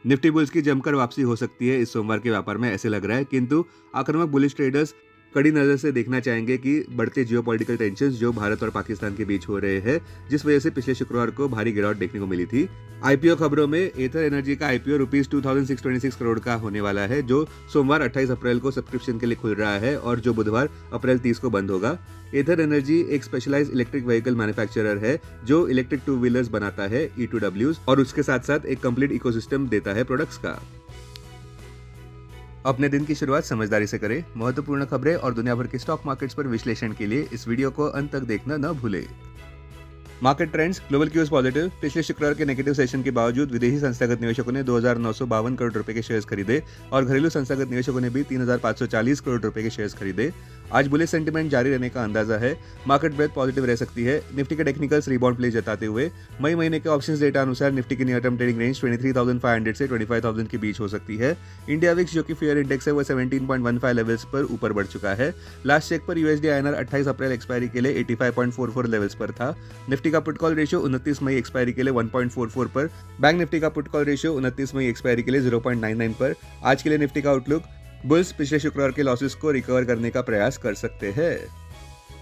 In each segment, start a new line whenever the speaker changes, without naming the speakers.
Nifty bulls की जमकर वापसी हो सकती है इस सोमवार के व्यापार में, ऐसे लग रहा है। किंतु आक्रामक बुलिश ट्रेडर्स कड़ी नजर से देखना चाहेंगे कि बढ़ते जियोपॉलिटिकल टेंशंस जो भारत और पाकिस्तान के बीच हो रहे हैं, जिस वजह से पिछले शुक्रवार को भारी गिरावट देखने को मिली थी। आईपीओ खबरों में एथर एनर्जी का आईपीओ रुपीज 2626 करोड़ का होने वाला है, जो सोमवार 28 अप्रैल को सब्सक्रिप्शन के लिए खुल रहा है और जो बुधवार अप्रैल 30 को बंद होगा। एथर एनर्जी एक स्पेशलाइज्ड इलेक्ट्रिक व्हीकल मैन्युफैक्चरर है जो इलेक्ट्रिक टू व्हीलर्स बनाता है, E2Ws, और उसके साथ साथ एक कंप्लीट इकोसिस्टम देता है प्रोडक्ट्स का। अपने दिन की शुरुआत समझदारी से करें। महत्वपूर्ण खबरें और दुनिया भर के स्टॉक मार्केट्स पर विश्लेषण के लिए इस वीडियो को अंत तक देखना न भूलें। Market trends, global cues positive. पिछले शुक्रवार के नेगेटिव सेशन के बावजूद विदेशी संस्थागत निवेशकों ने 2952 करोड़ रुपए के शेयर्स खरीदे और घरेलू संस्थागत निवेशकों ने भी 3540 करोड़ रुपए के शेयर्स खरीदे। आज बुलिश सेंटीमेंट जारी रहने का अंदाजा है। मार्केट ब्रेथ पॉजिटिव रह सकती है। निफ्टी के टेक्निकल्स रिबाउंड प्ले जताते हुए मई महीने के ऑप्शंस डेटा अनुसार निफ्टी की नियर टर्म ट्रेडिंग रेंज 23,500 से 25,000 के बीच हो सकती है। इंडिया विक्स जो कि फेयर इंडेक्स है वो 17.15 लेवल्स पर ऊपर बढ़ चुका है। लास्ट चेक पर यूएसडी INR 28 अप्रैल एक्सपायरी के लिए 85.44 लेवल्स पर था। निफ्टी का पुट कॉल रेशियो 29 मई एक्सपायरी के लिए 1.44 पर, बैंक निफ्टी का पुट कॉल रेशियो 29 मई एक्सपायरी के लिए 0.99 पर। आज के लिए निफ्टी का आउटलुक, बुल्स पिछले शुक्रवार के लॉसेस को रिकवर करने का प्रयास कर सकते हैं।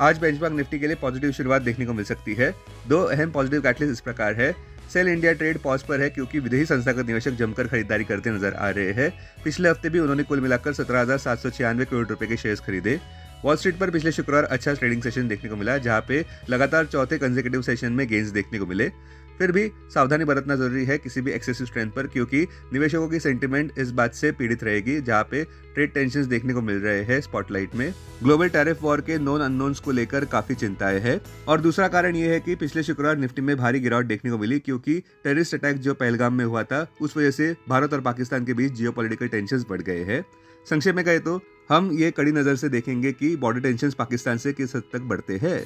आज बेंचमार्क निफ्टी के लिए पॉजिटिव शुरुआत देखने को मिल सकती है। दो अहम पॉजिटिव कैटलिस्ट इस प्रकार है। सेल इंडिया ट्रेड पॉज पर है क्योंकि विदेशी संस्थागत निवेशक जमकर खरीदारी करते नजर आ रहे हैं। पिछले हफ्ते भी उन्होंने कुल मिलाकर 17,796 करोड़ रुपए के शेयर्स खरीदे। वॉल स्ट्रीट पर पिछले शुक्रवार अच्छा ट्रेडिंग सेशन देखने को मिला, जहां पे लगातार चौथे कंसेक्यूटिव सेशन में गेन्स देखने को मिले। फिर भी सावधानी बरतना जरूरी है किसी भी एक्सेसिव स्ट्रेंथ पर, क्योंकि निवेशकों की सेंटिमेंट इस बात से पीड़ित रहेगी, जहां पे ट्रेड टेंशंस देखने को मिल रहे हैं स्पॉटलाइट में। ग्लोबल टैरिफ वॉर के नॉन अननोन्स को लेकर काफी चिंताएं हैं। और दूसरा कारण ये है कि पिछले शुक्रवार निफ्टी में भारी गिरावट देखने को मिली, क्योंकि टेररिस्ट अटैक जो पहलगाम में हुआ था उस वजह से भारत और पाकिस्तान के बीच जियोपॉलिटिकल टेंशंस बढ़ गए हैं। संक्षेप में कहे तो हम ये कड़ी नजर से देखेंगे कि बॉर्डर टेंशंस पाकिस्तान से किस हद तक बढ़ते हैं।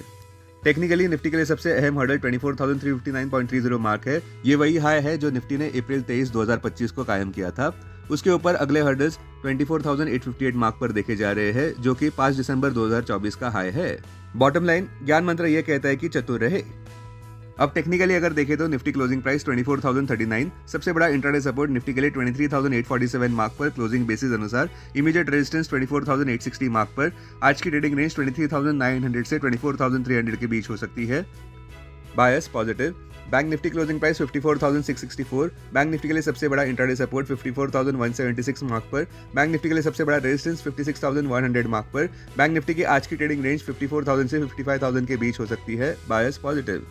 टेक्निकली निफ्टी के लिए सबसे अहम हर्डल 24,359.30 मार्क है। ये वही हाई है जो निफ्टी ने अप्रैल 23, 2025 को कायम किया था। उसके ऊपर अगले हर्डल्स 24,858 मार्क पर देखे जा रहे हैं, जो कि 5 दिसंबर 2024 का हाई है। बॉटम लाइन ज्ञान मंत्र यह कहता है कि चतुर रहे। अब टेक्निकली अगर देखें तो निफ्टी क्लोजिंग प्राइस 24,039, सबसे बड़ा इंट्राडे सपोर्ट निफ्टी के लिए 23,847 मार्क पर क्लोजिंग बेसिस अनुसार, इमीडिएट रेजिस्टेंस 24,860 मार्क पर। आज की ट्रेडिंग रेंज 23,900 से 24,300 के बीच हो सकती है। Bias positive. Bank Nifty closing price 54,664, bank Nifty के लिए सबसे बड़ा इंट्राडे सपोर्ट 54,176 मार्क पर, बैंक निफ्टी के लिए सबसे बड़ा रेजिस्टेंस 56,100 मार्क पर। बैंक निफ्टी की आज की ट्रेडिंग रेंज 54,000 से 55,000 के बीच हो सकती है। Bias positive.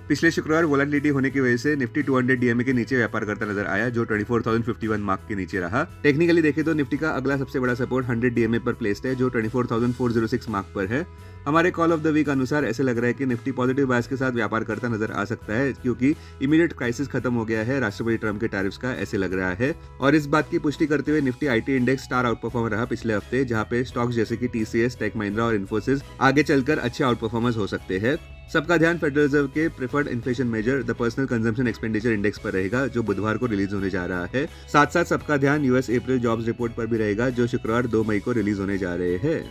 पिछले शुक्रवार वोलेटिलिटी होने की वजह से निफ्टी 200 DMA के नीचे व्यापार करता नजर आया, जो 24,051 मार्क के नीचे रहा। टेक्निकली देखें तो निफ्टी का अगला सबसे बड़ा सपोर्ट 100 DMA पर प्लेस्ड है, जो 24,406 मार्क पर है। हमारे कॉल ऑफ द वीक अनुसार ऐसे लग रहा है कि निफ्टी पॉजिटिव बायस के साथ व्यापार करता नजर आ सकता है, क्योंकि इमीडिएट क्राइसिस खत्म हो गया है राष्ट्रपति ट्रम्प के टैरिफ्स का, ऐसे लग रहा है। और इस बात की पुष्टि करते हुए Nifty IT index star out performer रहा पिछले हफ्ते, जहां पे स्टॉक्स जैसे कि TCS, टेक महिंद्रा और इन्फोसिस आगे चलकर अच्छे आउट परफॉर्मर्स हो सकते हैं। सबका ध्यान फेडरल रिजर्व के preferred inflation measure the personal consumption expenditure index पर रहेगा, जो बुधवार को रिलीज होने जा रहा है। साथ साथ सबका ध्यान US अप्रैल जॉब्स रिपोर्ट पर भी रहेगा, जो शुक्रवार 2 मई को रिलीज होने जा रहे हैं।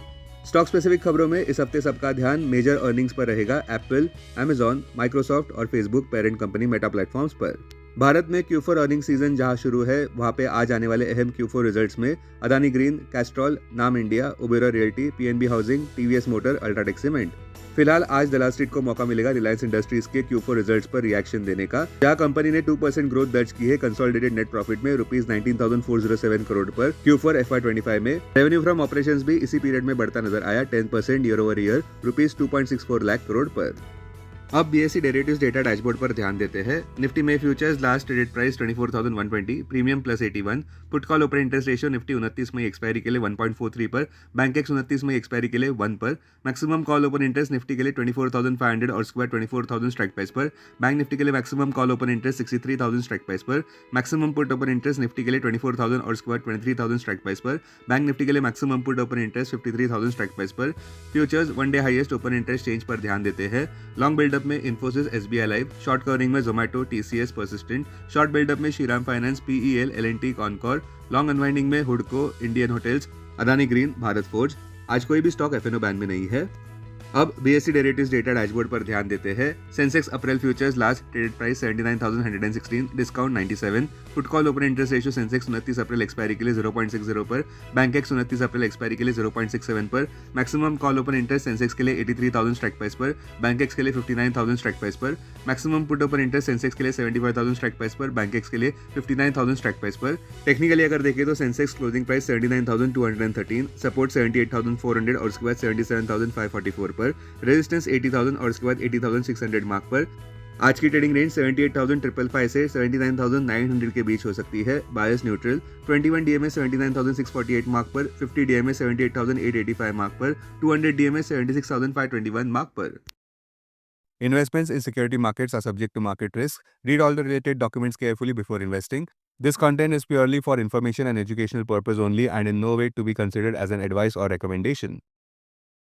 स्टॉक स्पेसिफिक खबरों में इस हफ्ते सबका ध्यान मेजर अर्निंग्स पर रहेगा, एप्पल, Amazon, माइक्रोसॉफ्ट और Facebook parent company Meta platforms पर। भारत में Q4 अर्निंग सीजन जहां शुरू है, वहां पे आज आने वाले अहम Q4 रिजल्ट्स में अदानी ग्रीन, कैस्ट्रॉल, नाम India, Uber realty, PNB housing, TVS motor, UltraTech cement. फिलहाल आज दलाल स्ट्रीट को मौका मिलेगा रिलायंस इंडस्ट्रीज के Q4 रिजल्ट्स पर रिएक्शन देने का, जहां कंपनी ने 2% ग्रोथ दर्ज की है कंसोलिडेटेड नेट प्रॉफिट में रुपीज 19,407 करोड़ पर Q4 FY25 में। रेवेन्यू फ्रॉम ऑपरेशंस भी इसी पीरियड में बढ़ता नजर आया 10% year over year rupees 2.64 lakh crore पर। अब BSE डेरिवेटिव्स डेटा डैशबोर्ड पर ध्यान देते हैं। निफ्टी में futures last traded price 24,120, premium +81, put call open interest ratio Nifty 29 मई एक्सपायरी के लिए 1.43 पर, बैंकेक्स 29 मई एक्सपायरी के लिए 1 पर, maximum call open interest Nifty के लिए 24,500 और स्क्वायर 24,000 स्ट्राइक प्राइस पर, बैंक निफ्टी के लिए maximum call open interest 63,000 strike price पर, maximum put open interest Nifty के लिए 24,000 और स्क्वायर 23,000 स्ट्राइक प्राइस पर, बैंक निफ्टी के लिए maximum put open interest 53,000 strike price पर। Futures one day highest open interest change पर ध्यान देते हैं। लॉन्ग बिल्डअप में Infosys, SBI Life, short covering में Zomato, TCS, Persistent, short buildup में Shriram Finance, PEL, L&T, Concor, long unwinding में हुडको, Indian Hotels, Adani Green, Bharat Forge. आज कोई भी स्टॉक FNO बैन में नहीं है। अब बीएससी डेरिवेटिव्स डेटा डैशबोर्ड पर ध्यान देते हैं। Sensex April futures last traded price 79,116, discount 97। Put call open interest ratio Sensex 29 April expiry के लिए 0.60 पर, बैंक एक्स 29 अप्रैल एक्सपायरी के लिए 0.67 पर, maximum call open interest Sensex के लिए 83,000 स्ट्राइक प्राइस पर, बैंक एक्स के लिए 59,000 स्ट्राइक प्राइस पर, maximum put open interest Sensex के लिए 75,000 स्ट्राइक प्राइस पर, बैंक एक्स के लिए 59,000 स्ट्राइक प्राइस पर। टेक्निकली अगर देखें तो सेंसेक्स क्लोजिंग प्राइस 79,213, सपोर्ट 78,400 और उसके बाद 77,544 पर, रेजिस्टेंस 80,000 और उसके बाद 80,600 मार्क पर। आज की ट्रेडिंग रेंज 78,555 से 79,900 के बीच हो सकती है। बायस न्यूट्रल। 21 डीएमए 79,648 मार्क पर, 50 डीएमए 78,885 मार्क पर, 200 डीएमए 76,521 मार्क पर। Investments in security markets are subject to market risk. Read all the related documents carefully before investing. This content is purely for information and educational purpose only and in no way to be considered as an advice or recommendation.